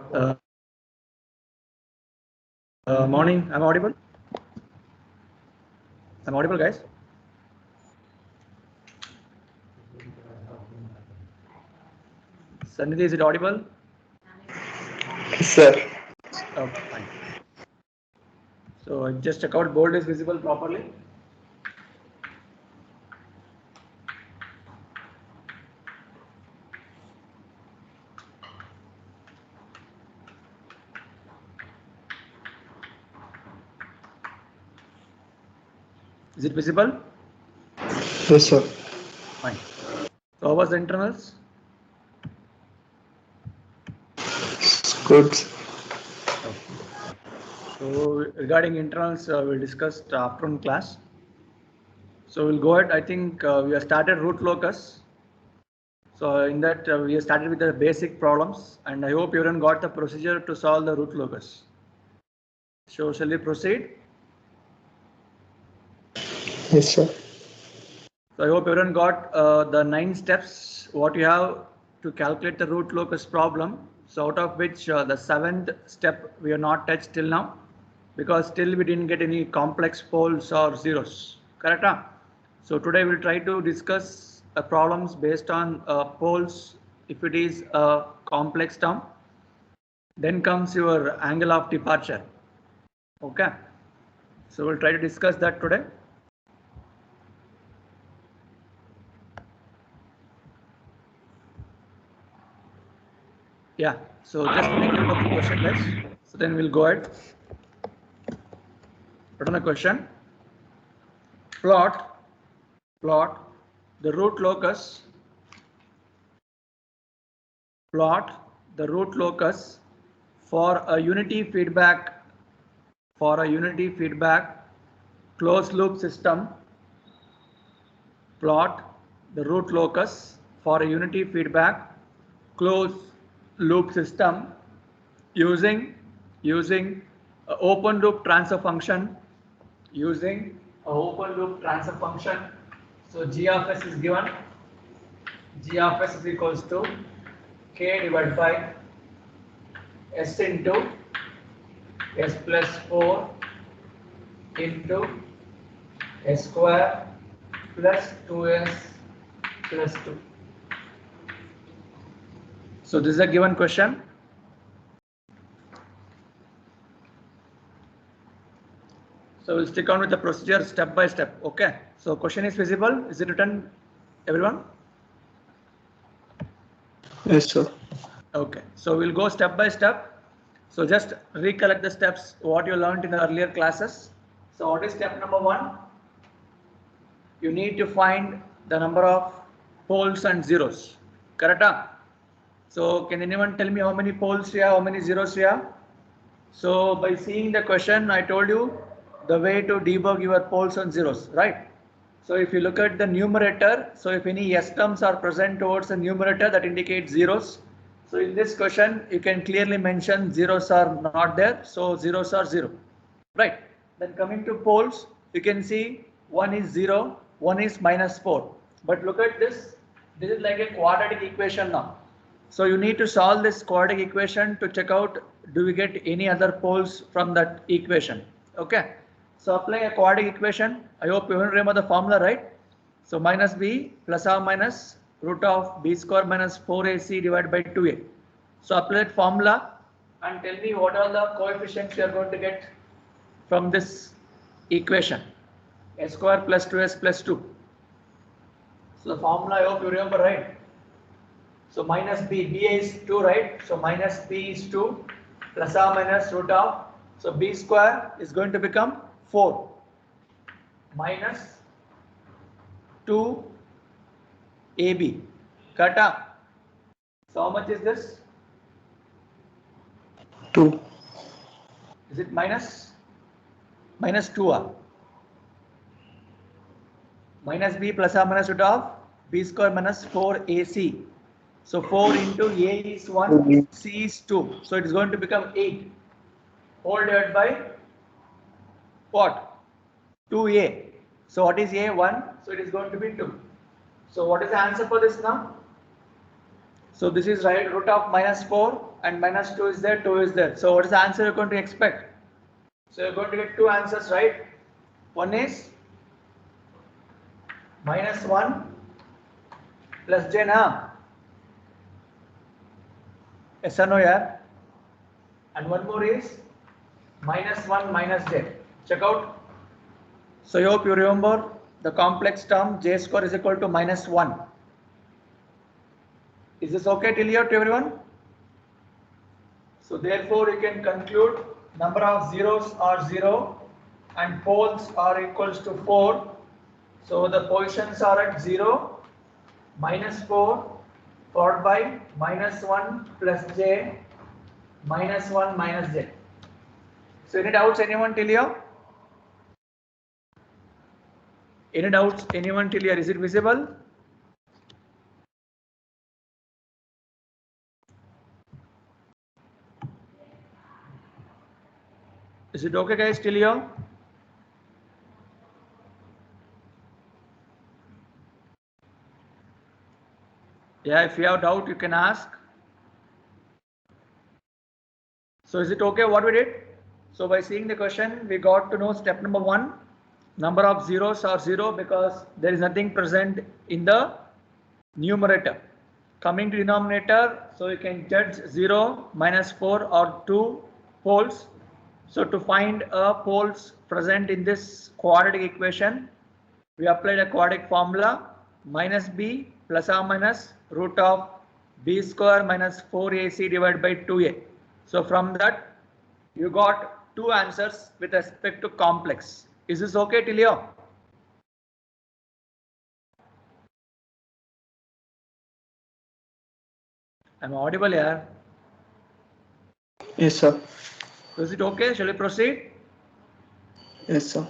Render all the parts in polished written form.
Uh, Morning. I'm audible. I'm audible, guys. Sannidhi, is it audible? Yes, sir. Okay, fine. So just check out board is visible properly. Is it visible? Yes, sir. Fine. So how was the internals? It's good. Okay. So regarding internals, we'll discuss the afternoon class. So we'll go ahead. I think we have started root locus. So in that we have started with the basic problems, and I hope everyone got the procedure to solve the root locus. So shall we proceed? Yes, sir. So I hope everyone got the 9 steps what you have to calculate the root locus problem. So out of which the 7th step we are not touched till now, because still we didn't get any complex poles or zeros. Correct? Huh? So today we'll try to discuss problems based on poles if it is a complex term. Then comes your angle of departure. Okay. So we'll try to discuss that today. Yeah, so just make note of the question, guys. So then we'll go ahead. Put on the question. Plot the root locus. Plot the root locus for a unity feedback closed loop system. Plot the root locus for a unity feedback closed loop system using a open loop transfer function. So g of s is given. G of s is equals to k divided by s into s plus 4 into s square plus 2s plus 2. So this is a given question. So we'll stick on with the procedure step by step. Okay. So question is visible. Is it written, everyone? Yes, sir. Okay. So we'll go step by step. So just recollect the steps what you learned in the earlier classes. So what is step number 1? You need to find the number of poles and zeros. Correct? So can anyone tell me how many poles you have, how many zeros you have? So by seeing the question, I told you the way to debug your poles and zeros, right? So if you look at the numerator, so if any s terms are present towards the numerator, that indicates zeros. So in this question, you can clearly mention zeros are not there, so zeros are 0, right? Then coming to poles, you can see one is 0, one is -4. But look at this is like a quadratic equation now. So you need to solve this quadratic equation to check out do we get any other poles from that equation. Okay. So applying a quadratic equation, I hope you remember the formula, right? So minus b plus or minus root of b square minus 4ac divided by 2a. So apply that formula and tell me what are the coefficients you are going to get from this equation. S square plus 2s plus 2. So the formula I hope you remember, right? So minus b is 2, right? So minus b is 2 plus or minus root of, so b square is going to become 4 minus 2 ab. Kata. So how much is this? 2. Is it minus 2? Minus b plus or minus root of b square minus 4ac. So 4 into a is 1, c is 2. So it is going to become 8. Whole divided by what? 2a. So what is a? 1. So it is going to be 2. So what is the answer for this now? So this is right root of minus 4 and minus 2 is there, 2 is there. So what is the answer you're going to expect? So you're going to get two answers, right? One is minus 1 plus j na. Yes or no, yeah? And one more is minus 1 minus j. Check out. So I hope you remember the complex term j square is equal to minus 1. Is this okay till here to everyone? So therefore you can conclude number of zeros are 0 and poles are equals to 4. So the positions are at 0, minus 4 followed by minus 1 plus j, minus 1 minus j. So any doubts anyone till here? Any doubts anyone till here? Is it visible? Is it okay guys till here? Yeah, if you have doubt you can ask. So is it okay what we did? So by seeing the question we got to know step number 1, number of zeros are 0 because there is nothing present in the numerator. Coming to denominator, so you can judge 0, minus 4 or 2 poles. So to find poles present in this quadratic equation, we applied a quadratic formula minus b plus or minus root of b square minus 4ac divided by 2a. So from that you got two answers with respect to complex. Is this okay till here? I'm audible here. Yes, sir. Is it okay? Shall we proceed? Yes, sir.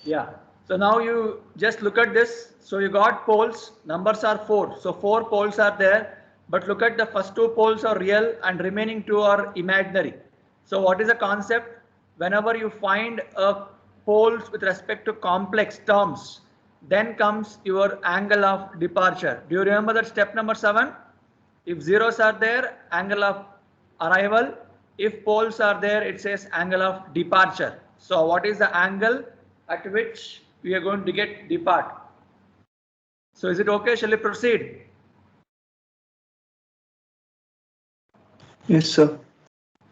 Yeah. So now you just look at this. So you got poles, numbers are 4. So 4 poles are there. But look at the first 2 poles are real and remaining 2 are imaginary. So what is the concept? Whenever you find poles with respect to complex terms, then comes your angle of departure. Do you remember that step number 7? If zeros are there, angle of arrival. If poles are there, it says angle of departure. So what is the angle at which we are going to get depart? So is it okay? Shall we proceed? Yes, sir.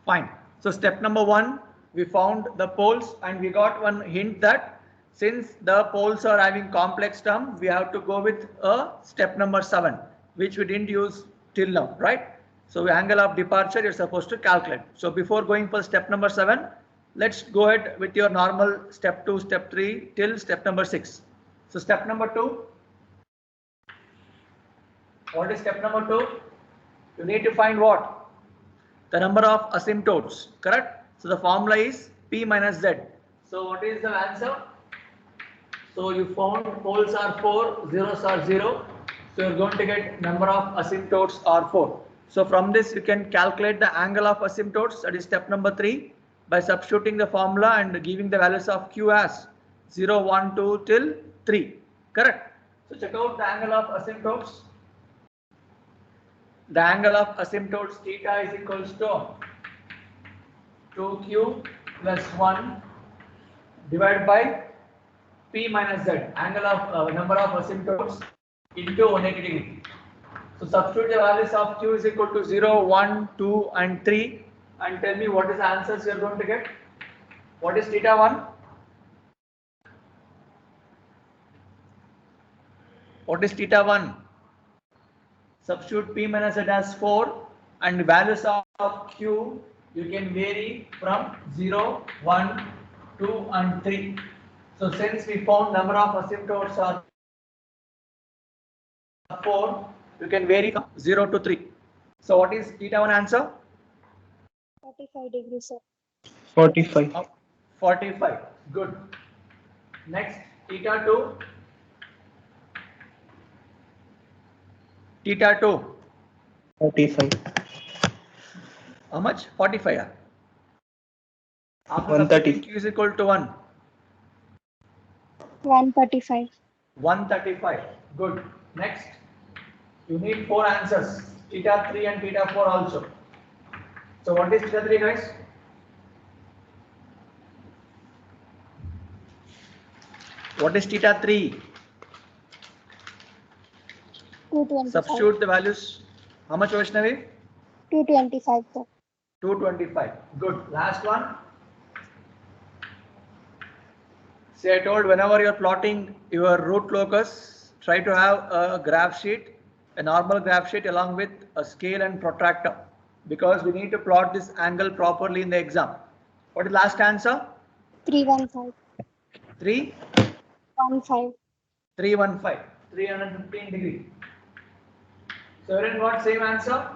Fine. So step number 1, we found the poles and we got one hint that since the poles are having complex term, we have to go with a step number 7, which we didn't use till now, right? So angle of departure you're supposed to calculate. So before going for step number 7, let's go ahead with your normal step 2, step 3 till step number 6. So step number 2. What is step number 2? You need to find what? The number of asymptotes, correct? So the formula is P minus Z. So what is the answer? So you found poles are 4, zeros are 0. So you're going to get number of asymptotes are 4. So from this you can calculate the angle of asymptotes, that is step number 3, by substituting the formula and giving the values of Q as 0, 1, 2 till 3, correct? So check out the angle of asymptotes. The angle of asymptotes theta is equals to 2q plus 1 divided by P minus Z, angle of number of asymptotes into 180 degree. So substitute the values of Q is equal to 0, 1, 2 and 3 and tell me what is the answers you are going to get. What is theta 1? What is theta 1? Substitute P minus Z as 4 and values of Q you can vary from 0, 1, 2 and 3. So since we found number of asymptotes are 4, you can vary from 0 to 3. So what is theta 1 answer? 45 degrees, sir. 45. 45. Good. Next, theta 2. Theta 2. 45. How much? 45. Yeah. After 130. substituting Q is equal to 1. 135. 135. Good. Next, you need 4 answers. Theta 3 and theta 4 also. So what is theta 3, guys? What is theta 3? 225. Substitute the values. How much, Vaishnavi? 225, sir. 225. Good. Last one. See, I told whenever you're plotting your root locus, try to have a graph sheet, a normal graph sheet along with a scale and protractor, because we need to plot this angle properly in the exam. What is last answer? 315. 3, 15. 315, 315 degree. So everyone got same answer.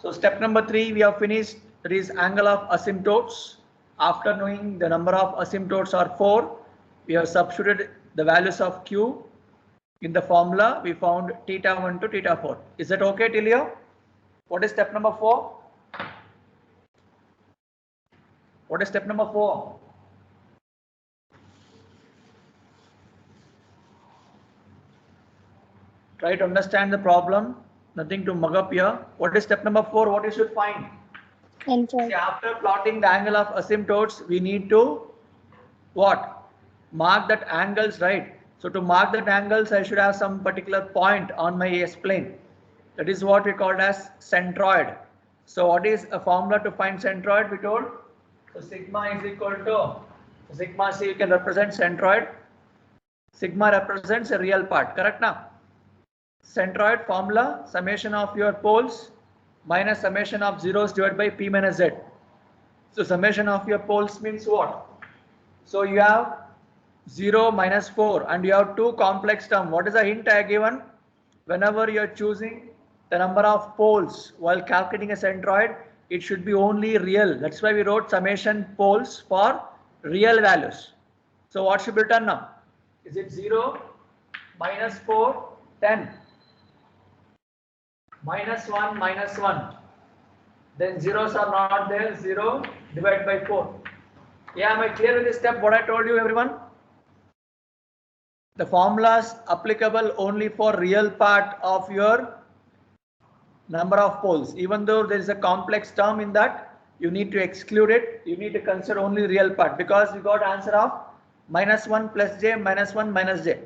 So step number 3 we have finished. That is angle of asymptotes. After knowing the number of asymptotes are 4, we have substituted the values of Q in the formula. We found theta 1 to theta 4. Is that okay till here? What is step number 4? What is step number 4? Try to understand the problem. Nothing to mug up here. What is step number 4? What you should find? Centroid. See, after plotting the angle of asymptotes, we need to what? Mark that angles, right? So to mark that angles, I should have some particular point on my S-plane. That is what we called as centroid. So what is a formula to find centroid? We told. So sigma is equal to sigma C. You can represent centroid. Sigma represents a real part. Correct now? Centroid formula, summation of your poles minus summation of zeros divided by P minus Z. So summation of your poles means what? So you have 0 minus 4 and you have two complex term. What is the hint I have given? Whenever you are choosing the number of poles while calculating a centroid, it should be only real. That's why we wrote summation poles for real values. So what should be written now? Is it 0, minus 4, 10? Minus 1, minus 1. Then zeros are not there. 0 divided by 4. Yeah, am I clear with this step? What I told you, everyone? The formulas applicable only for real part of your number of poles. Even though there is a complex term in that, you need to exclude it. You need to consider only real part, because we got answer of minus 1 plus j, minus 1 minus j.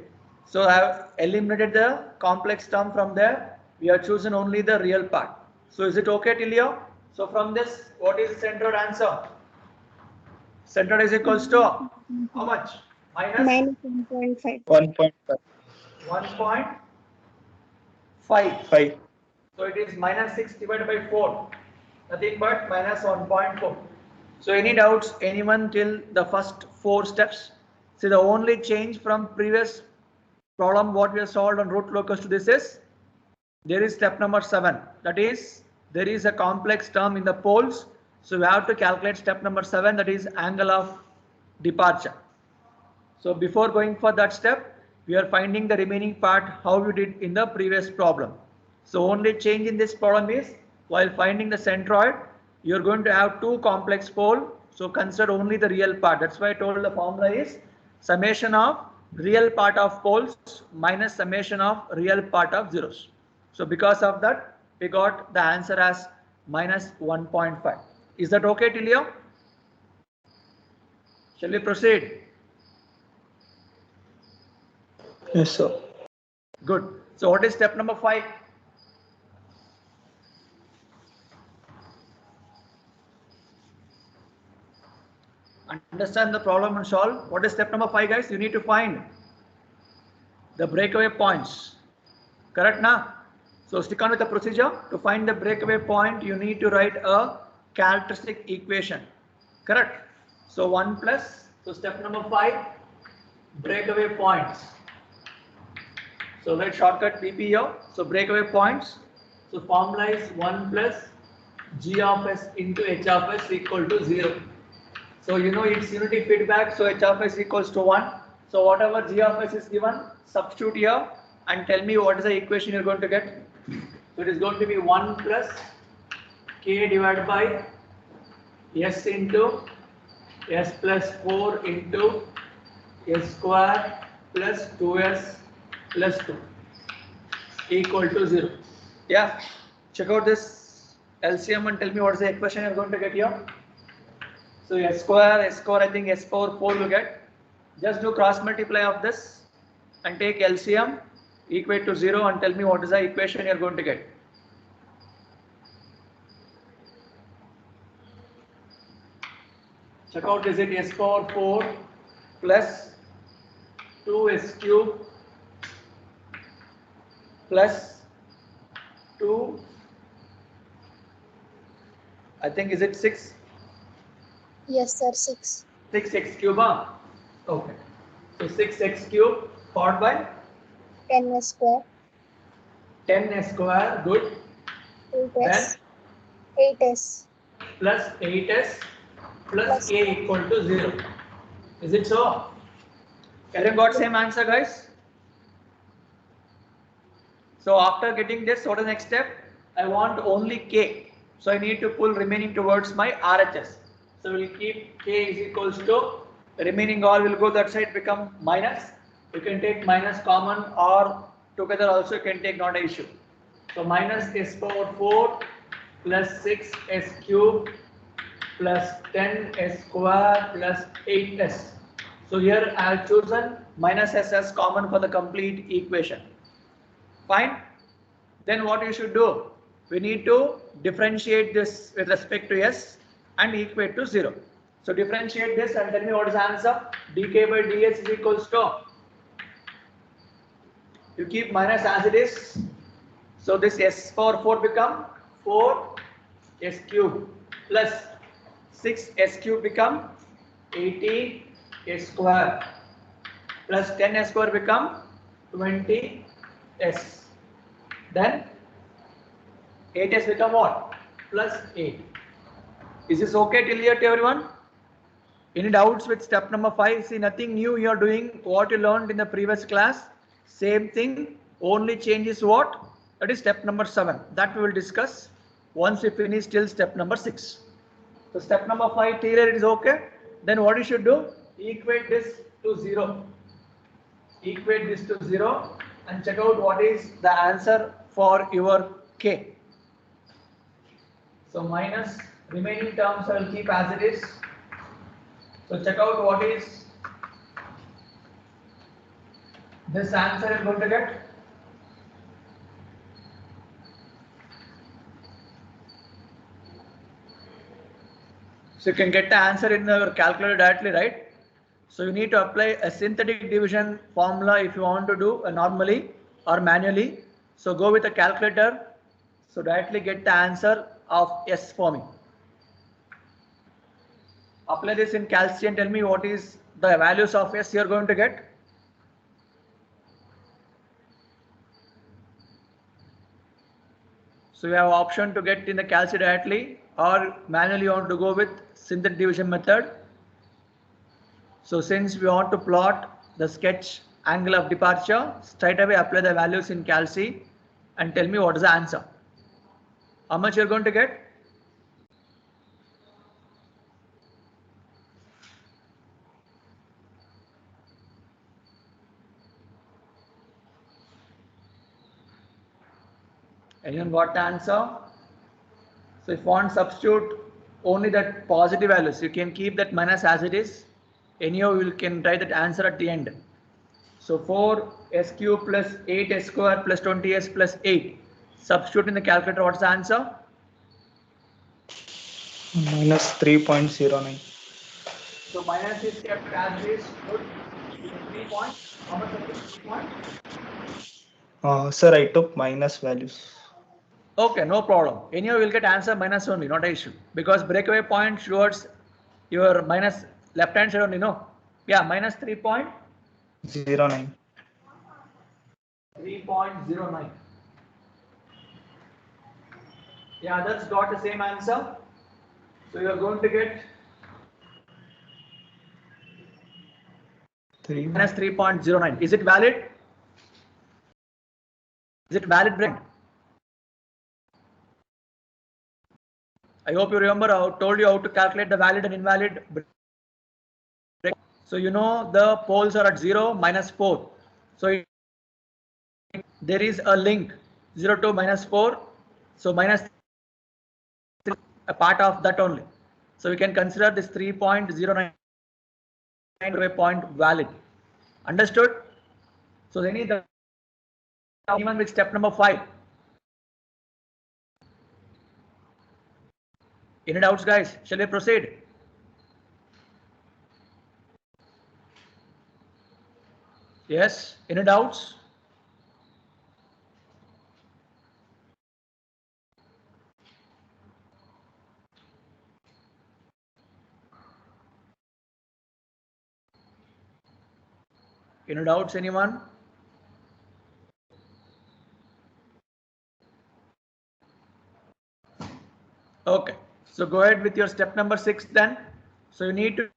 So I have eliminated the complex term from there. We have chosen only the real part. So is it okay till here? So from this, what is the centroid answer? Centroid is equals to how much? Minus 1.5. 1.5. 1.5. 5. So it is minus 6 divided by 4. Nothing but minus 1.4. So any doubts, anyone till the first 4 steps? See, the only change from previous problem what we have solved on root locus to this is there is step number 7. That is, there is a complex term in the poles. So we have to calculate step number 7, that is angle of departure. So before going for that step, we are finding the remaining part how we did in the previous problem. So only change in this problem is while finding the centroid, you are going to have two complex pole. So consider only the real part. That's why I told the formula is summation of real part of poles minus summation of real part of zeros. So because of that, we got the answer as minus 1.5. Is that okay till here? Shall we proceed? Yes, sir. Good. So what is step number 5? Understand the problem and solve. What is step number 5, guys? You need to find the breakaway points. Correct now? So stick on with the procedure. To find the breakaway point, you need to write a characteristic equation. Correct? So 1 plus, so step number 5, breakaway points. So let's shortcut BP here. So breakaway points. So formula is 1 plus G of S into H of S equal to 0. So you know it's unity feedback, so H of S equals to 1. So whatever G of S is given, substitute here and tell me what is the equation you're going to get. So it is going to be 1 plus K divided by S into S plus 4 into S square plus 2S plus 2 equal to 0. Yeah, check out this LCM and tell me what is the equation you're going to get here. So S square, I think S power 4 will get. Just do cross multiply of this and take LCM, equate to 0 and tell me what is the equation you're going to get. Check out, is it S power 4 plus 2S cube plus 2, I think, is it 6? Yes, sir. 6. 6x cube, huh? Okay. So 6x cube followed by 10s square. 10s square, good. 8s. Then 8s. plus 8s plus a equal to 0. Is it so? Everyone got same answer, guys? So after getting this, what is the next step? I want only k. So I need to pull remaining towards my RHS. So we'll keep k is equals to remaining all will go that side, become minus. You can take minus common or together also you can take, not an issue. So minus s power 4 plus 6s cube plus 10s square plus 8s. So here I have chosen minus s as common for the complete equation. Fine. Then what you should do? We need to differentiate this with respect to s and equate to 0. So differentiate this and tell me what is the answer. dk by ds is equals to, you keep minus as it is. So this s power 4 become 4s cube plus 6s cube become 80s square plus 10s square become 20s. Then 8s become what? Plus 8. Is this okay till here to everyone? Any doubts with step number 5? See, nothing new you are doing. What you learned in the previous class, same thing, only change is what? That is step number 7. That we will discuss once we finish till step number 6. So step number 5 till here it is okay. Then what you should do? Equate this to 0. Equate this to 0 and check out what is the answer for your k. So minus remaining terms I will keep as it is. So check out what is this answer is going to get. So you can get the answer in your calculator directly, right? So you need to apply a synthetic division formula if you want to do normally or manually. So go with a calculator. So directly get the answer of S for me. Apply this in calci and tell me what is the values of S you are going to get. So you have option to get in the calci directly or manually you want to go with synthetic division method. So since we want to plot the sketch angle of departure, straight away apply the values in calci and tell me what is the answer. How much you're going to get? Anyone got the answer? So if you want to substitute only that positive values, you can keep that minus as it is. Anyhow, you can write that answer at the end. So 4s cube plus 8s square plus 20s plus 8. Substitute in the calculator. What's the answer? Minus 3.09. So minus is kept as is. Good. 3 points. How much is 3 points? Sir, I took minus values. Okay, no problem. Anyhow, you'll get answer minus only, not an issue. Because breakaway point towards your minus left hand side only, no? Yeah, minus 3.09. 3.09. Yeah, that's got the same answer. So you are going to get minus 3.09. Is it valid? Is it valid, Brent? I hope you remember I told you how to calculate the valid and invalid. So you know the poles are at 0, minus 4. So there is a link 0 to minus 4. So minus a part of that only. So we can consider this 3.09 point valid. Understood? So anyone with step number 5. Any doubts, guys? Shall we proceed? Yes, any doubts? Any doubts, anyone? Okay, so go ahead with your step number 6 then. So you need to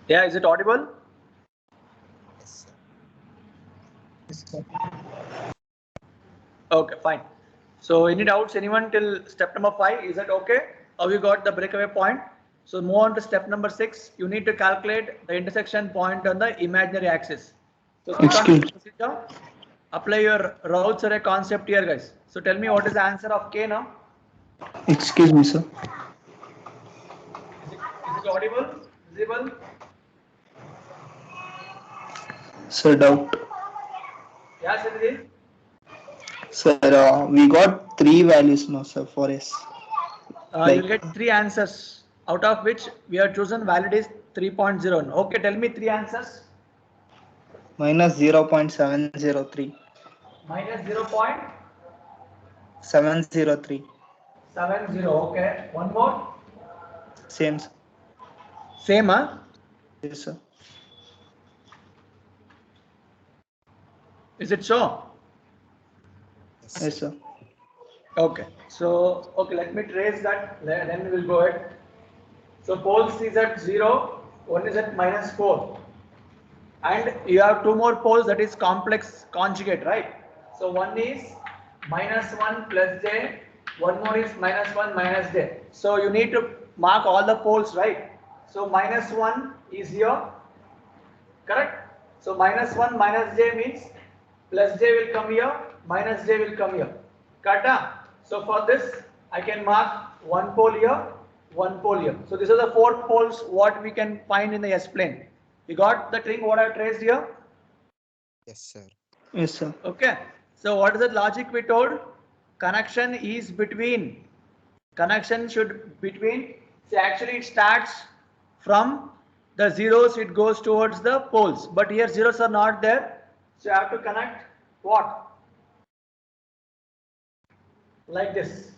yeah, is it audible? Okay, fine. So any doubts, anyone till step number 5? Is that okay? How you got the breakaway point? So move on to step number 6. You need to calculate the intersection point on the imaginary axis. So click on this procedure. Apply your routes array concept here, guys. So tell me what is the answer of K now? Excuse me, sir. Is it audible? Visible? Sir, doubt. Yes, it is. Sir, we got 3 values now, sir, for S. You'll get 3 answers, out of which we have chosen valid is 3.0. Okay, tell me 3 answers. Minus 0.703. Minus 0.70. 703. Okay. One more. Same, sir. Same, huh? Yes, sir. Is it so? Yes, sir. Okay. So, okay, let me trace that. Then we will go ahead. So, poles is at 0, one is at -4. And you have 2 more poles, that is complex conjugate, right? So, one is -1 plus j, one more is -1 minus j. So, you need to mark all the poles, right? So, -1 is here, correct? So, -1 minus j means plus j will come here, minus j will come here. Correct? So, for this, I can mark one pole here, one pole here. So, these are the 4 poles what we can find in the S plane. You got the thing what I traced here? Yes, sir. Yes, sir. Okay. So what is the logic we told? Connection is between. Connection should between. See, actually it starts from the zeros, it goes towards the poles. But here zeros are not there. So you have to connect what? Like this.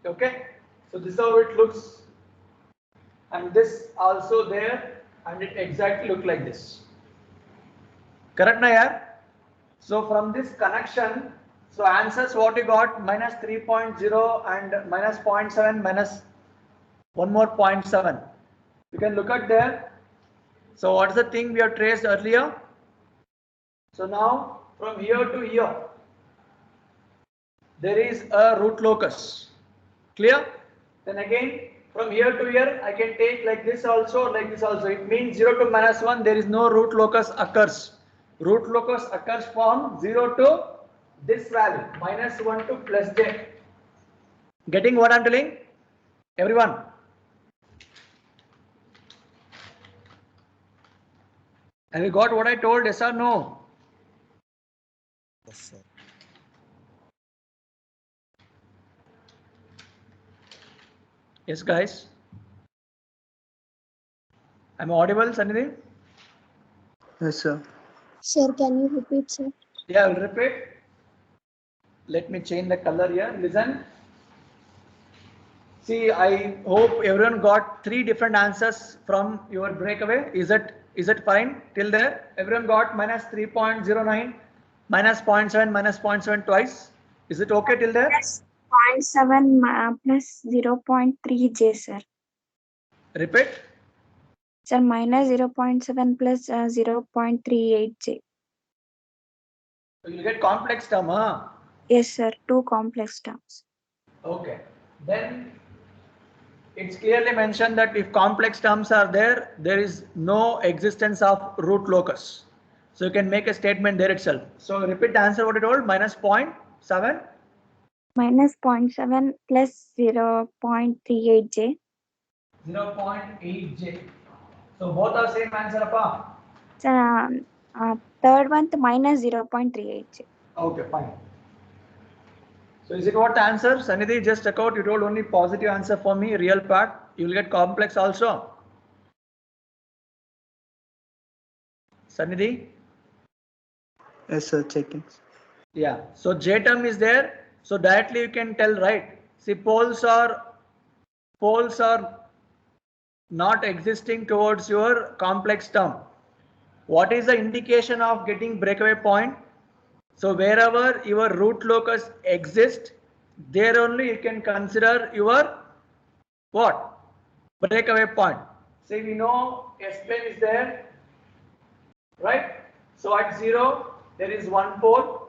Okay. So this is how it looks. And this also there. and it exactly look like this. Correct na yaar? So from this connection, so answers what you got, minus 3.0 and minus 0.7 minus one more 0.7. You can look at there. So what is the thing we have traced earlier? So now from here to here, there is a root locus. Clear? Then again from here to here, I can take like this also, like this also. It means 0 to minus 1, there is no root locus occurs. Root locus occurs from 0 to this value, minus 1 to plus j. Getting what I'm telling? Everyone? Have you got what I told? Yes or no? Yes, sir. Yes, guys. Am I audible, Sanidhi? Yes, sir. Sir, can you repeat, sir? Yeah, I will repeat. Let me change the color here. Listen. See, I hope everyone got 3 different answers from your breakaway. Is it fine till there? Everyone got minus 3.09, minus 0.7, minus 0.7 twice. Is it okay till there? Plus 0.7 plus 0.3 J, sir. Repeat. Sir, minus 0.7 plus 0.38 J. So you'll get complex term, huh? Yes, sir. 2 complex terms. Okay. Then it's clearly mentioned that if complex terms are there, there is no existence of root locus. So you can make a statement there itself. So repeat the answer what it told, minus 0.7. Minus 0.7 plus 0.38 J. 0.8 J. So both are same answer, appa. Sir, third one, minus 0.38 J. Okay, fine. So is it what the answer? Sanidhi, just check out. You told only positive answer for me, real part. You will get complex also. Sanidhi? Yes, sir. Checking. Yeah. So J term is there. So directly you can tell, right? See, poles are not existing towards your complex term. What is the indication of getting breakaway point? So wherever your root locus exists, there only you can consider your what? Breakaway point. Say we know S plane is there, right? So at 0 there is one pole,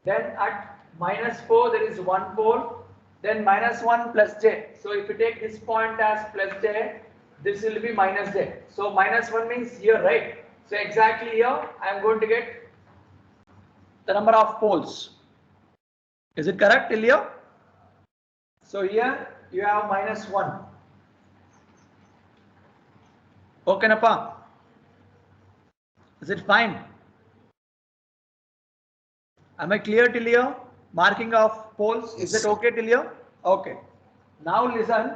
then at minus 4 there is one pole, then minus 1 plus j. So if you take this point as plus j, this will be minus j. So minus 1 means here, right? So exactly here I am going to get the number of poles. Is it correct till here? So here you have minus 1. Okay, Napa? Is it fine? Am I clear till here? Marking of poles, Yes, is it sir. okay till here? Okay. Now listen.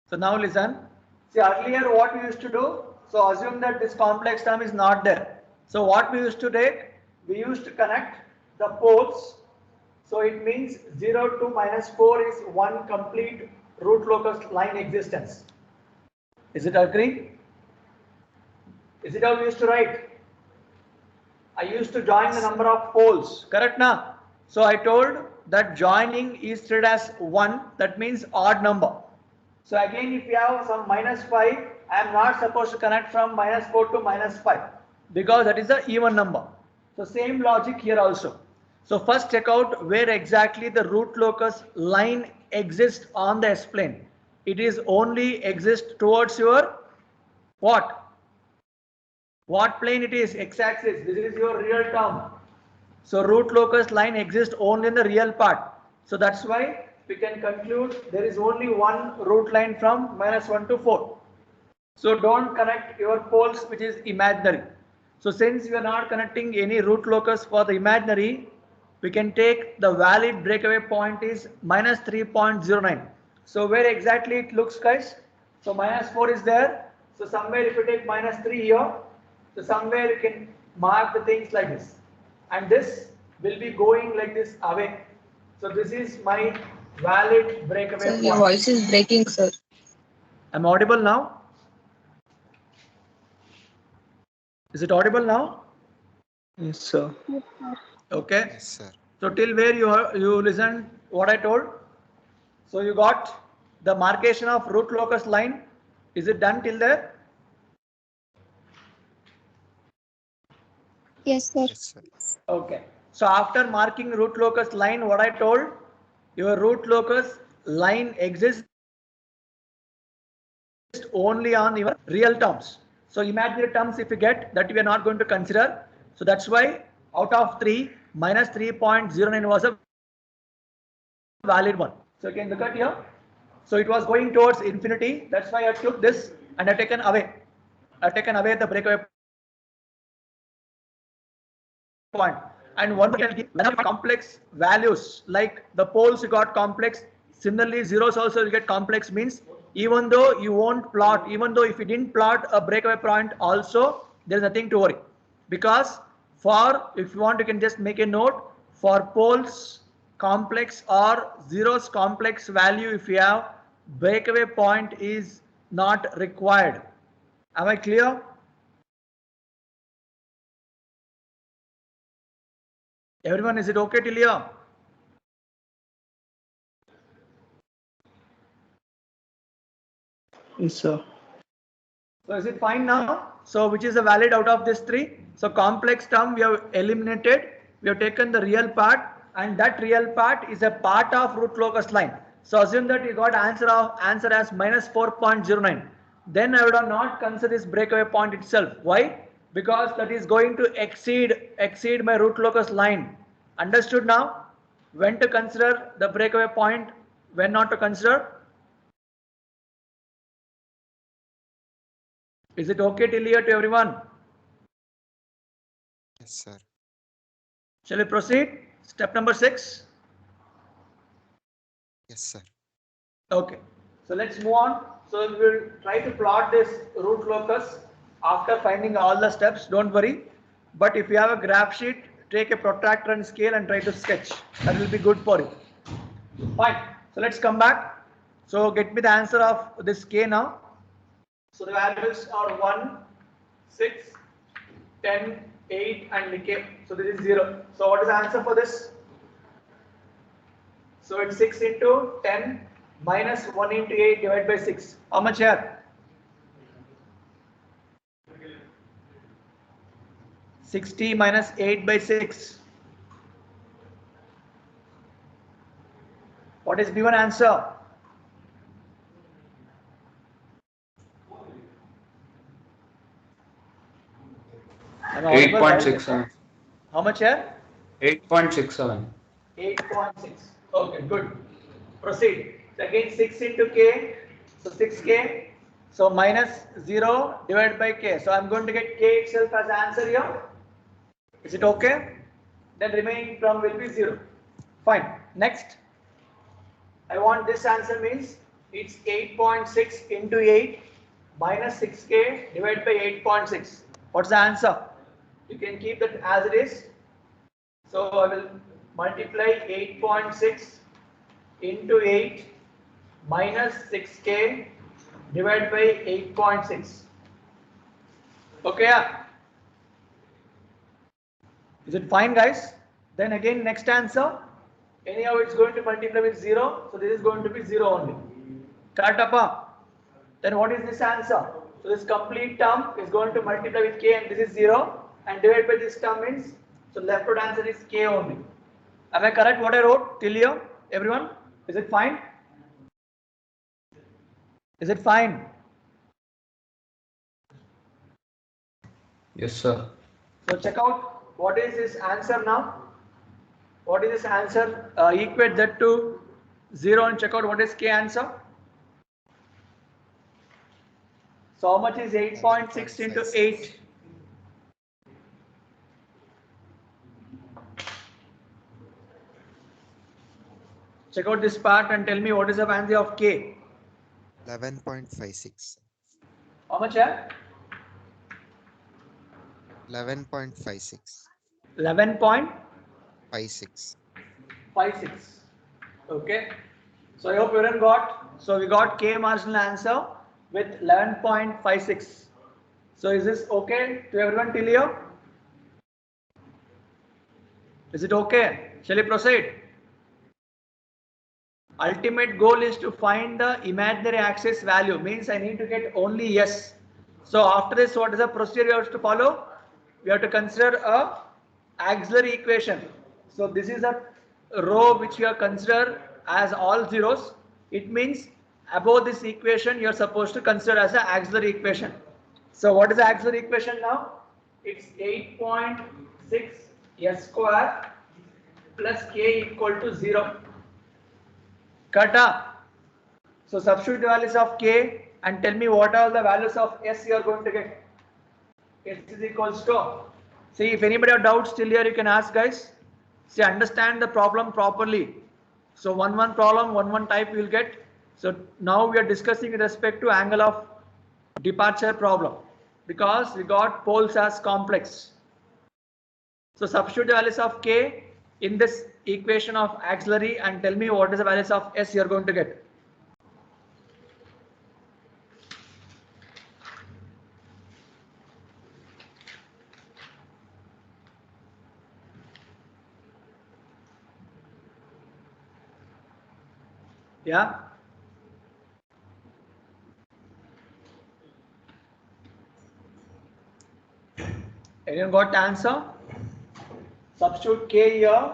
So now listen. See, earlier what we used to do, so assume that this complex term is not there. So what we used to take, we used to connect the poles. So it means 0 to minus 4 is one complete root locus line existence. Is it agree? Is it how we used to write? I used to join the number of poles, correct na? So I told that joining is treated as 1, that means odd number. So again, if you have some minus 5, I am not supposed to connect from minus 4 to minus 5 because that is the even number. So same logic here also. So first check out where exactly the root locus line exists on the S-plane. It is only exist towards your what? What plane it is? X-axis. This is your real term. So root locus line exists only in the real part. So that's why we can conclude there is only one root line from minus 1 to 4. So don't connect your poles which is imaginary. So since we are not connecting any root locus for the imaginary, we can take the valid breakaway point is minus 3.09. So where exactly it looks, guys? So minus 4 is there. So somewhere if you take minus 3 here, so somewhere you can mark the things like this. And this will be going like this away. So this is my valid breakaway Sir, point. your voice is breaking, sir. Am I audible now? Is it audible now? Yes, sir. Yes, sir. Okay. Yes, sir. So till where you listened what I told? So you got the marcation of root locus line. Is it done till there? Yes, sir. Yes, sir. Okay. So after marking root locus line, what I told, your root locus line exists only on your real terms. So imaginary terms, if you get that, we are not going to consider. So that's why out of 3, minus 3.09 was a valid one. So you can look at here. So it was going towards infinity. That's why I took this and I taken away. I taken away the breakaway point. And one can give complex values like the poles you got complex. Similarly, zeros also you get complex, means even though you won't plot, even though if you didn't plot a breakaway point also, there is nothing to worry, because for if you want you can just make a note for poles complex or zeros complex value, if you have breakaway point is not required. Am I clear? Everyone, is it okay till here? Yes, sir. So is it fine now? So which is a valid out of these 3? So complex term we have eliminated. We have taken the real part, and that real part is a part of root locus line. So assume that you got answer as minus 4.09. Then I would have not consider this breakaway point itself. Why? Because that is going to exceed my root locus line. Understood now? When to consider the breakaway point, when not to consider? Is it okay till here to everyone? Yes, sir. Shall we proceed? Step number 6. Yes, sir. Okay. So let's move on. So we will try to plot this root locus after finding all the steps. Don't worry. But if you have a graph sheet, take a protractor and scale and try to sketch. That will be good for you. Fine. So let's come back. So get me the answer of this K now. So the values are 1, 6, 10, 8 and K. So this is 0. So what is the answer for this? So it's 6 into 10 minus 1 into 8 divided by 6. How much here? 60 minus 8 by 6. What is given answer? Am I audible, right? 8.67. How much here? 8.67. 8.6. Okay, good. Proceed. So again 6 into K. So 6K. So minus 0 divided by K. So I'm going to get K itself as answer here. Is it okay? Then remaining term will be 0. Fine. Next. I want this answer, means it's 8.6 into 8 minus 6K divided by 8.6. What's the answer? You can keep that as it is. So I will multiply 8.6 into 8 minus 6K divided by 8.6. Okay, yeah. Is it fine, guys? Then again next answer. Anyhow it's going to multiply with 0. So this is going to be 0 only. Correct, Appa? Then what is this answer? So this complete term is going to multiply with K and this is 0. And divided by this term means, so left hand answer is K only. Am I correct what I wrote till here? Everyone? Is it fine? Is it fine? Yes, sir. So check out what is this answer now. What is this answer? Equate that to 0 and check out what is K answer. So how much is 8.6 into 8? Check out this part and tell me what is the value of K. 11.56. How much here? 11.56. 11.56. 56. Okay. So I hope everyone got. So we got K marginal answer with 11.56. So is this okay to everyone till here? Is it okay? Shall we proceed? Ultimate goal is to find the imaginary axis value, means I need to get only yes. So after this, what is the procedure we have to follow? We have to consider a auxiliary equation. So this is a row which we have considered as all zeros. It means above this equation you are supposed to consider as an auxiliary equation. So what is the auxiliary equation now? It's 8.6 s square plus k equal to 0. Kata. So substitute the values of k and tell me what are the values of s you are going to get. S is equals to. See, if anybody have doubts till here, you can ask, guys. See, understand the problem properly. So one problem, one type you will get. So now we are discussing with respect to angle of departure problem, because we got poles as complex. So substitute the values of k in this equation of auxiliary and tell me what is the values of s you are going to get. Yeah. Anyone got the answer? Substitute k here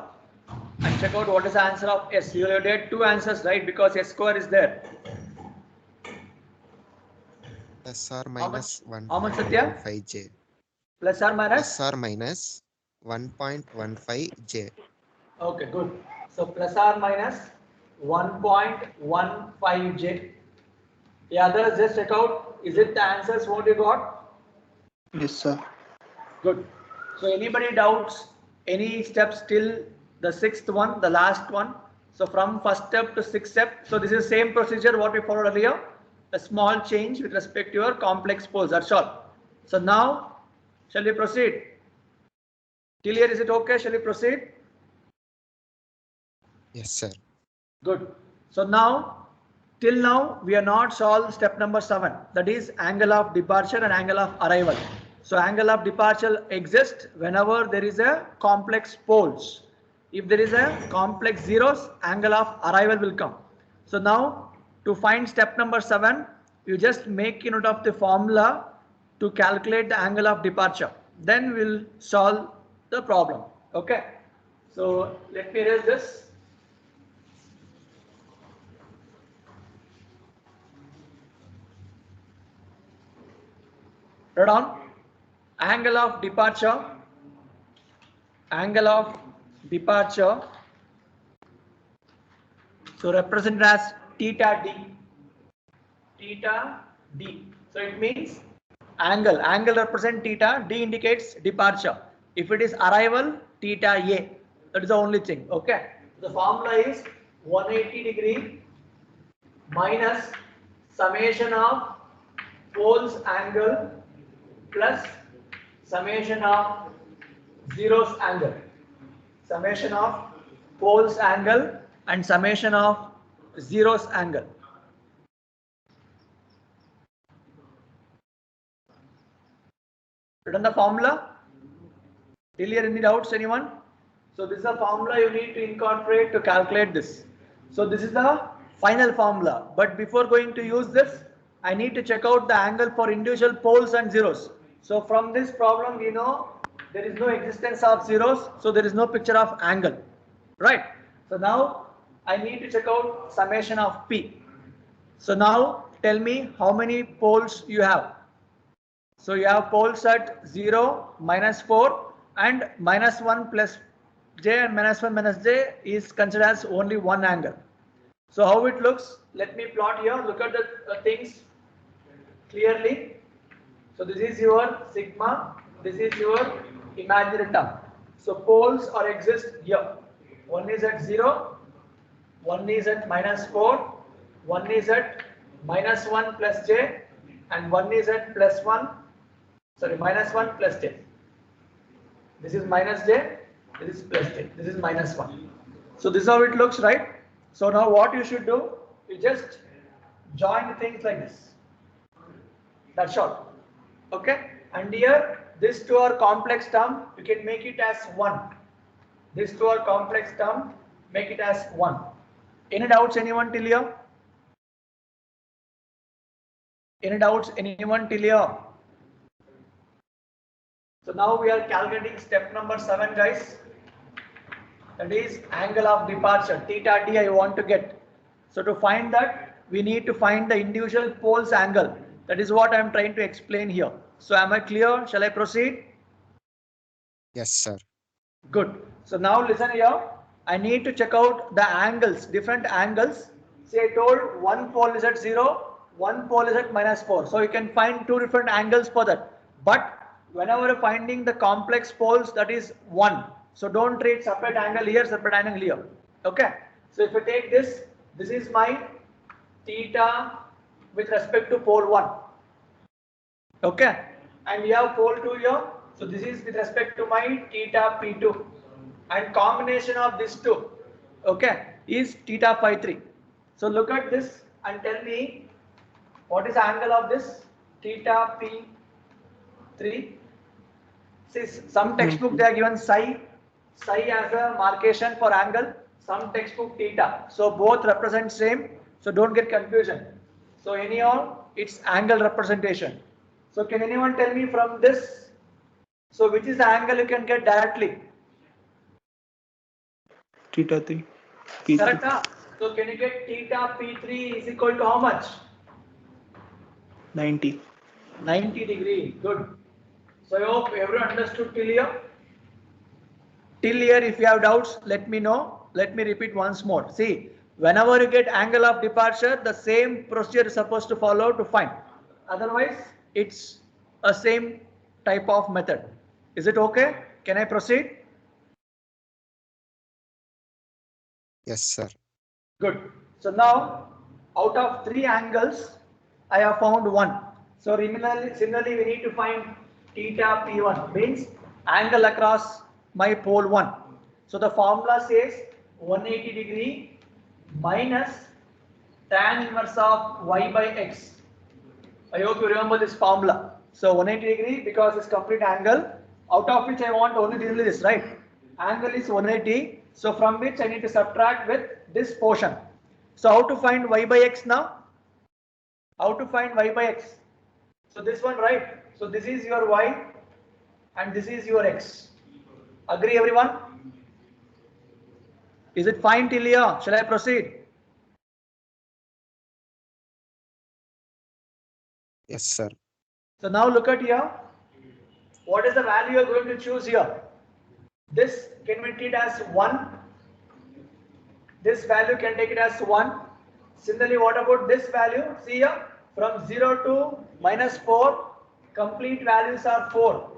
and check out what is the answer of s. You will get two answers, right? Because s square is there. Plus or minus How much, Satya? 1.15j. Plus or minus? Plus or minus 1.15j. Okay, good. So plus or minus 1.15j. The others just check out. Is it the answers what you got? Yes, sir. Good. So anybody doubts any steps till the sixth one, the last one? So from first step to sixth step. So this is the same procedure what we followed earlier. A small change with respect to your complex poles. That's all. So now, shall we proceed? Till here, is it okay? Shall we proceed? Yes, sir. Good. So now, till now, we are not solved step number 7. That is angle of departure and angle of arrival. So angle of departure exists whenever there is a complex poles. If there is a complex zeros, angle of arrival will come. So now, to find step number 7, you just make a note of the formula to calculate the angle of departure. Then we'll solve the problem. Okay. So let me erase this. Write down angle of departure, so represented as theta d. So it means angle represent theta, d indicates departure. If it is arrival, theta a, that is the only thing. Okay, the formula is 180 degree minus summation of poles angle plus summation of zeros angle, summation of poles angle and summation of zeros angle. Written the formula. Till here, any doubts, anyone? So this is the formula you need to incorporate to calculate this. So this is the final formula. But before going to use this, I need to check out the angle for individual poles and zeros. So from this problem, we know there is no existence of zeros, so there is no picture of angle, right? So now I need to check out summation of P. So now tell me how many poles you have. So you have poles at 0, -4 and -1 plus j and -1 minus j is considered as only one angle. So how it looks, let me plot here. Look at the things clearly. So this is your sigma, this is your imaginary term. So poles are exist here. One is at 0, one is at -4, one is at -1 plus j, and one is at +1. Sorry, -1 plus j. This is minus j, this is plus j, this is -1. So this is how it looks, right? So now what you should do, you just join the things like this. That's all. Okay. And here, this two are complex term, you can make it as 1. This two are complex term, make it as 1. Any doubts, anyone till here? Any doubts, anyone till here? So now we are calculating step number 7, guys. That is angle of departure, theta d I want to get. So to find that, we need to find the individual poles angle. That is what I am trying to explain here. So am I clear? Shall I proceed? Yes, sir. Good. So now listen here. I need to check out the angles, different angles. See, I told one pole is at 0, one pole is at -4. So you can find two different angles for that. But whenever you're finding the complex poles, that is 1. So don't treat separate angle here, separate angle here. Okay. So if you take this, this is my theta with respect to pole 1. Okay. And we have pole 2 here. So this is with respect to my theta P2. And combination of these two, okay, is theta phi 3. So look at this and tell me what is the angle of this theta P3. See, some textbook they are given psi as a marcation for angle, some textbook theta. So both represent same. So don't get confusion. So anyhow, it's angle representation. So can anyone tell me from this? So which is the angle you can get directly? Theta 3. P3. Correct, huh? So can you get theta P3 is equal to how much? 90. 90 degree. Good. So I hope everyone understood till here. Till here, if you have doubts, let me know. Let me repeat once more. See, whenever you get angle of departure, the same procedure is supposed to follow to find. Otherwise, it's a same type of method. Is it okay? Can I proceed? Yes, sir. Good. So now, out of 3 angles, I have found 1. So similarly, we need to find theta P1, means angle across my pole 1. So the formula says 180 degree minus tan inverse of y by x. I hope you remember this formula. So 180 degree because it's complete angle, out of which I want only this, right? Angle is 180. So from which I need to subtract with this portion. So how to find y by x now? How to find y by x? So this one, right? So this is your y and this is your x. Agree everyone? Is it fine till here? Shall I proceed? Yes, sir. So now look at here. What is the value you are going to choose here? This can be treated as 1. This value can take it as 1. Similarly, what about this value? See here, from 0 to -4, complete values are 4.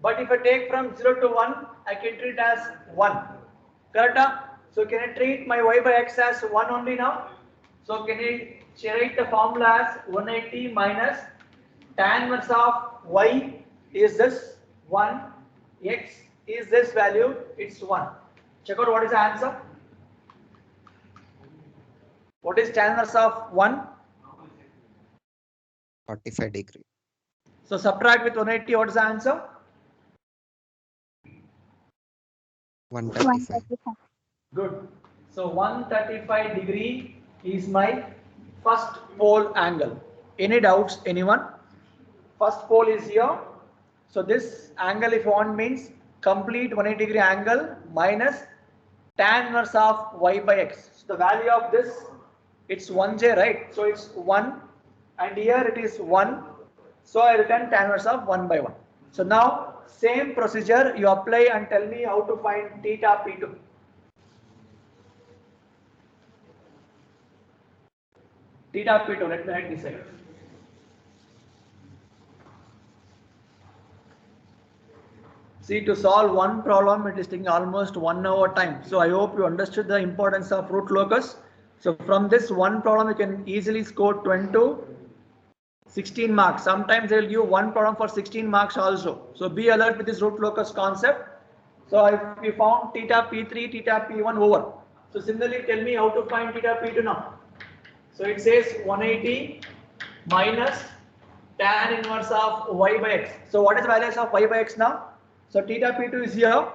But if I take from 0 to 1, I can treat as 1. Correct? So can I treat my y by x as 1 only now? So can I write the formula as 180 minus tan inverse of y is this 1, x is this value, it's 1. Check out what is the answer. What is tan inverse of 1? 45 degree. So subtract with 180, what is the answer? 135. 135. Good. So 135 degree is my first pole angle. Any doubts, anyone? First pole is here. So this angle, if you want, means complete 180 degree angle minus tan inverse of y by x. So the value of this, it's 1j, right? So it's 1 and here it is 1. So I return tan inverse of 1 by 1. So now same procedure you apply and tell me how to find theta P2. Theta P2, let me write this side. See, to solve one problem, it is taking almost 1 hour time. So I hope you understood the importance of root locus. So from this one problem, you can easily score 20 to 16 marks. Sometimes they will give one problem for 16 marks also. So be alert with this root locus concept. So if we found theta P3, theta P1 over. So similarly, tell me how to find theta P2 now. So it says 180 minus tan inverse of y by x. So what is the values of y by x now? So theta P2 is here.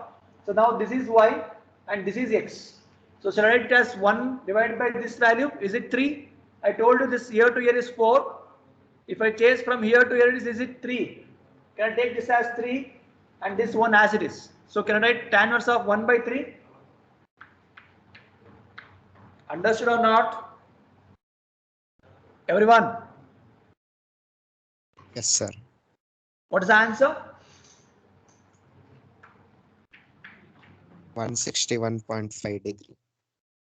So now this is y and this is x. So shall I write it as 1 divided by this value? Is it 3? I told you this here to here is 4. If I change from here to here, is it 3? Can I take this as 3 and this one as it is? So can I write tan inverse of 1 by 3? Understood or not? Everyone? Yes, sir. What is the answer? 161.5 degree.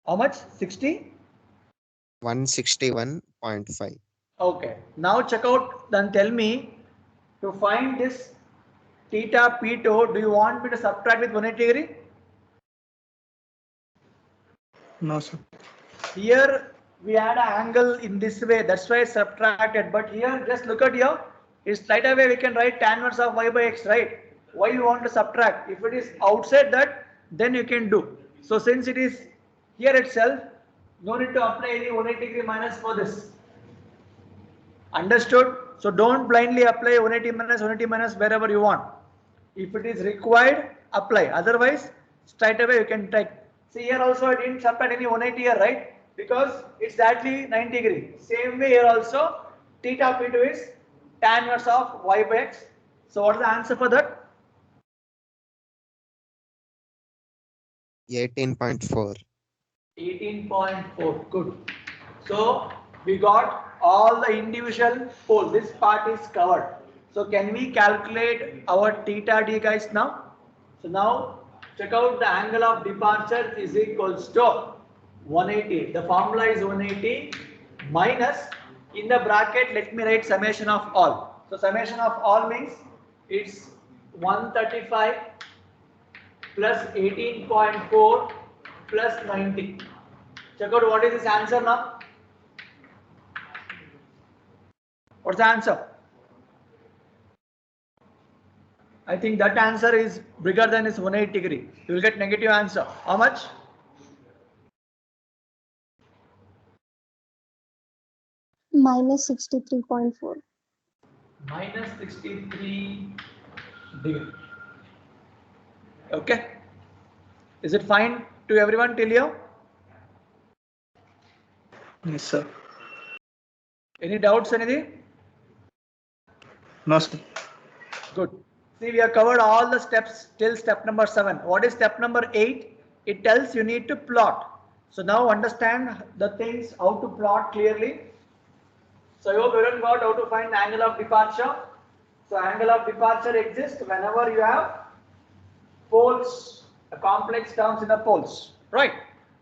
How much? 60? 161.5. Okay. Now check out, then tell me to find this theta P2, do you want me to subtract with 180 degree? No, sir. Here we had an angle in this way, that's why it's subtracted. But here, just look at here, it's right away we can write tan inverse of y by x, right? Why you want to subtract? If it is outside that, then you can do. So since it is here itself, no need to apply any 180 degree minus for this. Understood? So don't blindly apply 180 minus wherever you want. If it is required, apply. Otherwise, straight away you can take. See here also I didn't subtract any 180 here, right? Because it's exactly 90 degree. Same way here also, theta P2 is tan inverse of y by x. So what is the answer for that? 18.4. 18.4. Good. So we got all the individual poles. This part is covered. So can we calculate our theta d, guys, now? So now check out the angle of departure is equals to 180. The formula is 180 minus, in the bracket let me write summation of all. So summation of all means it's 135 plus 18.4 plus 90. Check out what is this answer now. What's the answer? I think that answer is bigger than is 180 degree. You will get negative answer. How much? Minus 63.4. Minus 63 degree. Okay. Is it fine to everyone till here? Yes, sir. Any doubts, anything? No, sir. Good. See, we have covered all the steps till step number 7. What is step number 8? It tells you need to plot. So now understand the things, how to plot clearly. So I hope everyone got how to find the angle of departure. So angle of departure exists whenever you have poles, complex terms in the poles, right?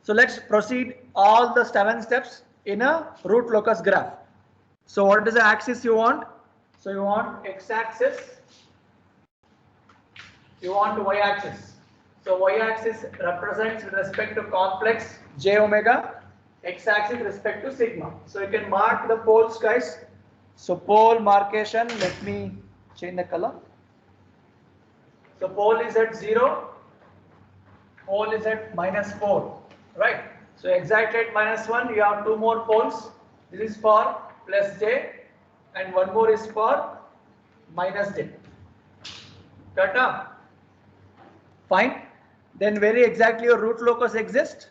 So let's proceed all the 7 steps in a root locus graph. So what is the axis you want? So you want x-axis, you want y-axis. So y-axis represents with respect to complex j omega, x-axis with respect to sigma. So you can mark the poles, guys. So pole markation, let me change the color. So pole is at 0, pole is at -4, right? So exactly at -1, you have 2 more poles. This is for plus j and one more is for minus j. Got up? Fine. Then very exactly your root locus exists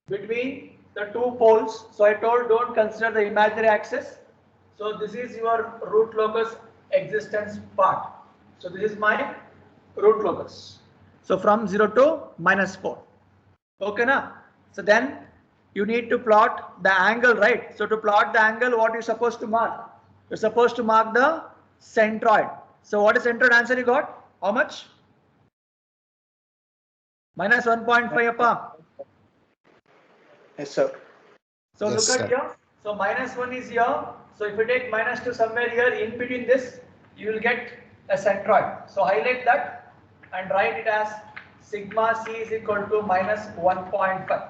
between the 2 poles. So I told don't consider the imaginary axis. So this is your root locus existence part. So this is my root locus. So from 0 to -4. Okay, na? So then you need to plot the angle, right? So to plot the angle, what you're supposed to mark? You're supposed to mark the centroid. So what is centroid answer you got? How much? Minus 1.5 upper. Yes, sir. So Yes, look at sir. here. So -1 is here. So if you take -2 somewhere here, in between this, you will get a centroid. So highlight that and write it as sigma c is equal to -1.5.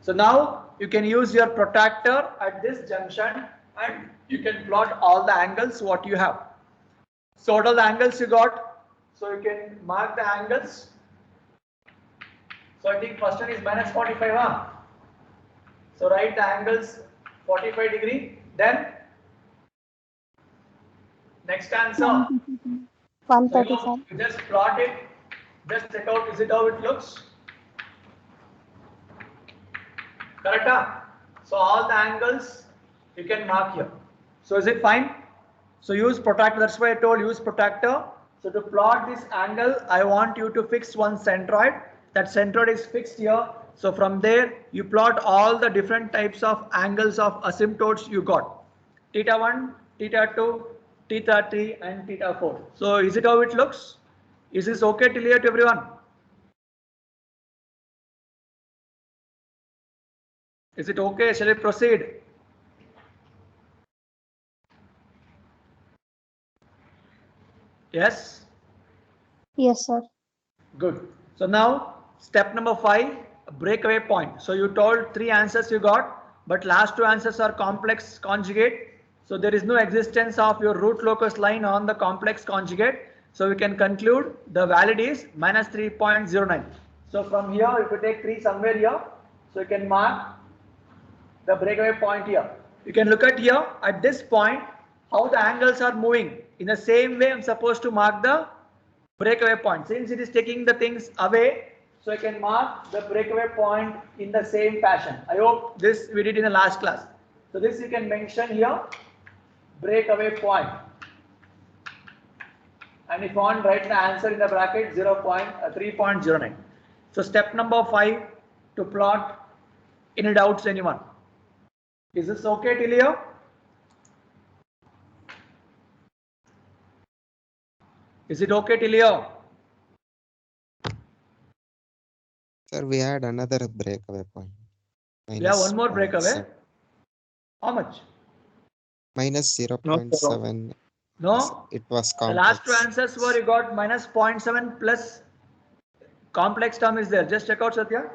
So now you can use your protractor at this junction and you can plot all the angles what you have. So what are the angles you got? So you can mark the angles. So I think first one is -45, huh? So write the angles 45 degree. Then Next answer. So you 135. just plot it. Just check out, is it how it looks? Correct? Huh? So all the angles you can mark here. So is it fine? So use protractor. That's why I told use protractor. So to plot this angle, I want you to fix one centroid. That centroid is fixed here. So from there, you plot all the different types of angles of asymptotes you got. Theta 1, theta 2, theta 3 and theta 4. So is it how it looks? Is this okay till here to everyone? Is it okay? Shall we proceed? Yes? Yes, sir. Good. So now step number 5, breakaway point. So you told 3 answers you got, but last 2 answers are complex conjugate. So there is no existence of your root locus line on the complex conjugate. So we can conclude the valid is minus 3.09. So from here, if you take 3 somewhere here, so you can mark the breakaway point here. You can look at here at this point how the angles are moving. In the same way, I'm supposed to mark the breakaway point. Since it is taking the things away, so I can mark the breakaway point in the same fashion. I hope this we did in the last class. So this you can mention here, breakaway point. And if you want, write the answer in the bracket 3.09. So step number 5 to plot. Any doubts, anyone? Is this okay till here? Is it okay till here? Sir, we had another breakaway point. We have one more breakaway. 0.7. How much? Minus 0.7. No. It was The last 2 complex. answers were you got minus 0.7 plus complex term is there. Just check out, Satya.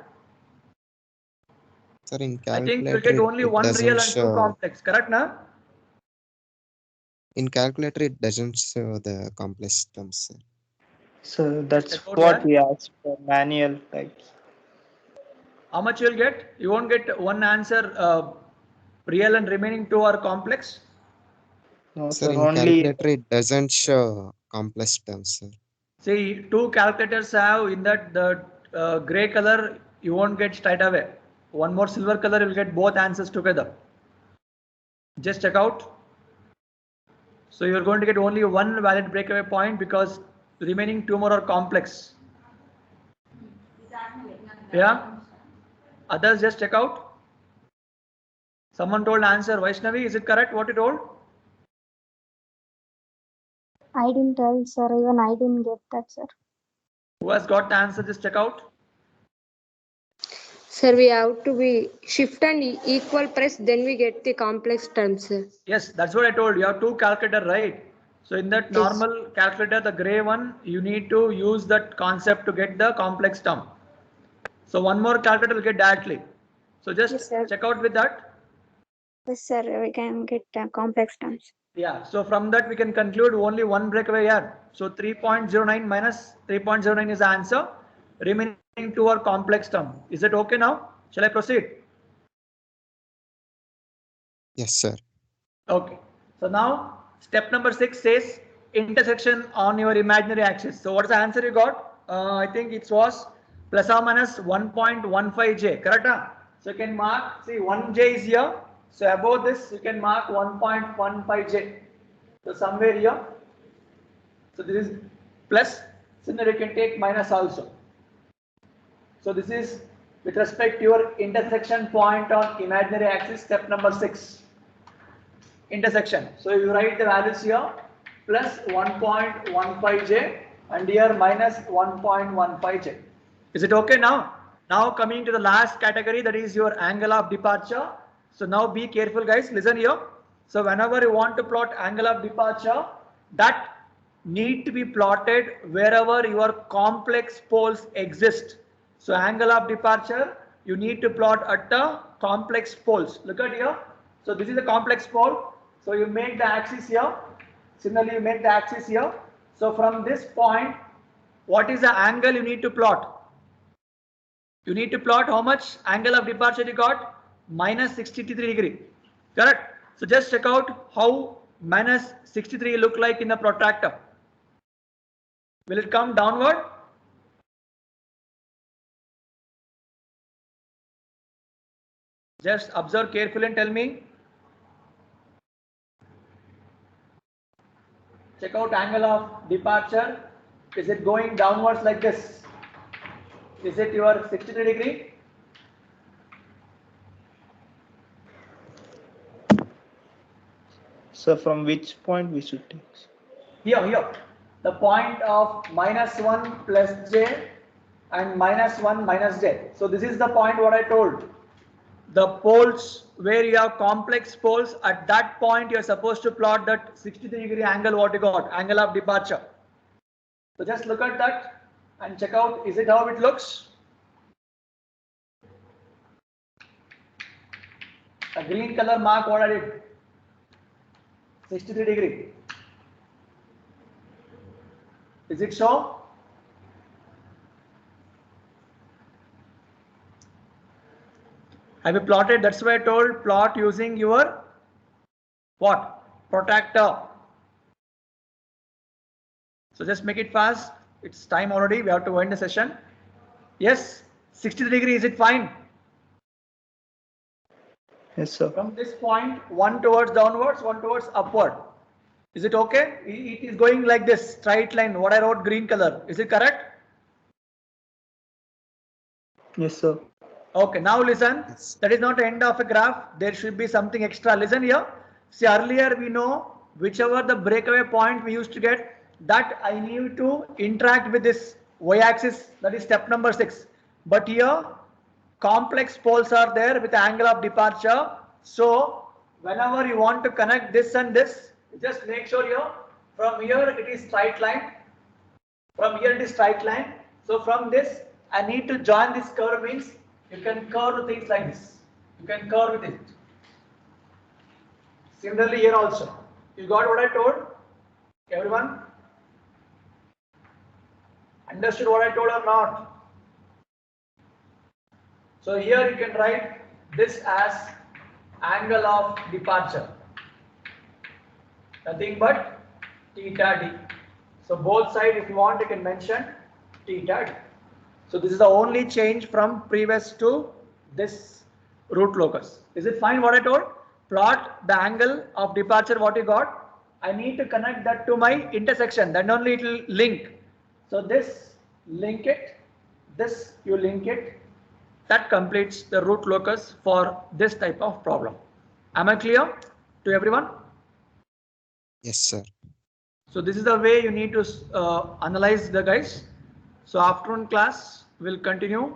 Sir, in I think you'll calculator, get only it 1 doesn't real and 2 show. complex. Correct, na? In calculator, it doesn't show the complex terms, sir. So that's Check out what that. we asked for manual types. How much you'll get? You won't get one answer real and remaining 2 are complex. No, Sir, sir, in only calculator, it doesn't show complex terms, sir. See, 2 calculators have in that the gray color you won't get straight away. One more silver color you will get both answers together. Just check out. So you're going to get only 1 valid breakaway point because remaining 2 more are complex. Yeah. Others just check out. Someone told answer. Vaishnavi, is it correct what you told? I didn't tell, sir. Even I didn't get that, sir. Who has got the answer? Just check out. Sir, we have to be shift and equal press, then we get the complex terms, sir. Yes, that's what I told. You have 2 calculator, right? So in that normal calculator, the gray one, you need to use that concept to get the complex term. So one more calculator will get directly. So just Yes, sir. check out with that. Yes, sir. We can get complex terms. Yeah. So from that we can conclude only 1 breakaway here. So 3.09 minus 3.09 is the answer. Remaining 2 are complex term. Is it okay now? Shall I proceed? Yes, sir. Okay. So now step number 6 says intersection on your imaginary axis. So what's the answer you got? I think it was plus or minus 1.15 j. Correct? Huh? So you can mark, see 1 j is here. So above this you can mark 1.15 j. So somewhere here. So this is plus. Similarly you can take minus also. So this is with respect to your intersection point on imaginary axis, step number 6. Intersection. So you write the values here plus 1.15 j and here minus 1.15 j. Is it okay now? Now coming to the last category, that is your angle of departure. So now be careful guys, listen here. So whenever you want to plot angle of departure, that need to be plotted wherever your complex poles exist. So angle of departure, you need to plot at the complex poles. Look at here. So this is the complex pole. So you make the axis here. Similarly, you make the axis here. So from this point, what is the angle you need to plot? You need to plot how much angle of departure you got? Minus 63 degree. Correct? So just check out how minus 63 look like in the protractor? Will it come downward? Just observe carefully and tell me. Check out angle of departure. Is it going downwards like this? Is it your 63 degree? So from which point we should take? Here. The point of -1 plus j and -1 minus j. So this is the point what I told. The poles where you have complex poles, at that point you are supposed to plot that 63-degree angle what you got, angle of departure. So just look at that and check out, is it how it looks? A green color mark what I did, 63 degree. Is it so? Have you plotted? That's why I told plot using your what? Protractor. So just make it fast. It's time already. We have to end the session. Yes, 63 degree. Is it fine? Yes, sir. From this point, one towards downwards, one towards upward. Is it okay? It is going like this straight line. What I wrote green color. Is it correct? Yes, sir. Okay, now listen. Yes. That is not the end of a graph. There should be something extra. Listen here. See, earlier we know whichever the breakaway point we used to get, that I need to interact with this y-axis. That is step number 6. But here, complex poles are there with the angle of departure. So, whenever you want to connect this and this, just make sure here, from here it is straight line. From here it is straight line. So, from this, I need to join this curve means you can curve things like this. You can curve with it. Similarly here also. You got what I told? Everyone? Understood what I told or not? So here you can write this as angle of departure. Nothing but theta d. So both sides if you want you can mention theta d. So this is the only change from previous to this root locus. Is it fine what I told? Plot the angle of departure what you got. I need to connect that to my intersection. Then only it will link. So this link it. This you link it. That completes the root locus for this type of problem. Am I clear to everyone? Yes, sir. So this is the way you need to analyze the guys. So afternoon class will continue.